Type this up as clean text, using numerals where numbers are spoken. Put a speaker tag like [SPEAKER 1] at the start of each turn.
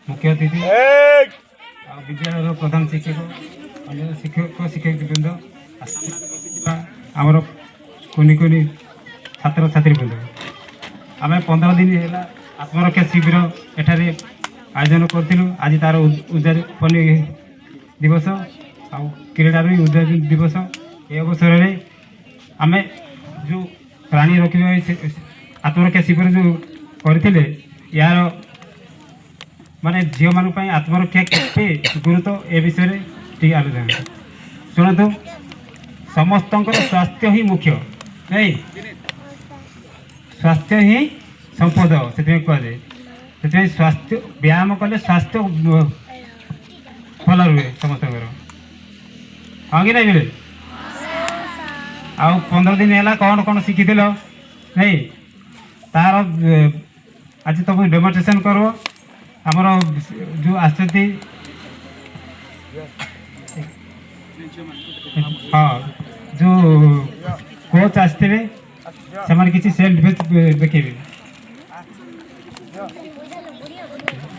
[SPEAKER 1] मुख्य अतिथि विद्यालय प्रधान शिक्षक अन्य शिक्षक शिक्षक वृंद आमर कुनि कुनि छात्र छात्री वृंद आम 15 दिन है आत्मरक्षा शिविर एठारे आयोजन करूँ। आज तार उद्यापन दिवस आ क्रीडार भी उद्यापन दिवस ये अवसर में आम जो प्राणी रखा आत्मरक्षा शिविर जो करते यार माने झील मान आत्मरक्षा के गुरुत्व ए विषय टी आलोचना शुणु। समस्त स्वास्थ्य ही मुख्य नहीं स्वास्थ्य ही संपद से कहुए से स्वास्थ्य व्यायाम कले स्वास्थ्य भल रुए समस्त हाँ कि नहीं आउ 15 दिन है कौन कौन शिखी नहीं तार आज तुम डेमोन्स्ट्रेशन करो आमर जो आसती हाँ जो कोच आसते से किसी सेल्फ डिफेन्स देखेबे।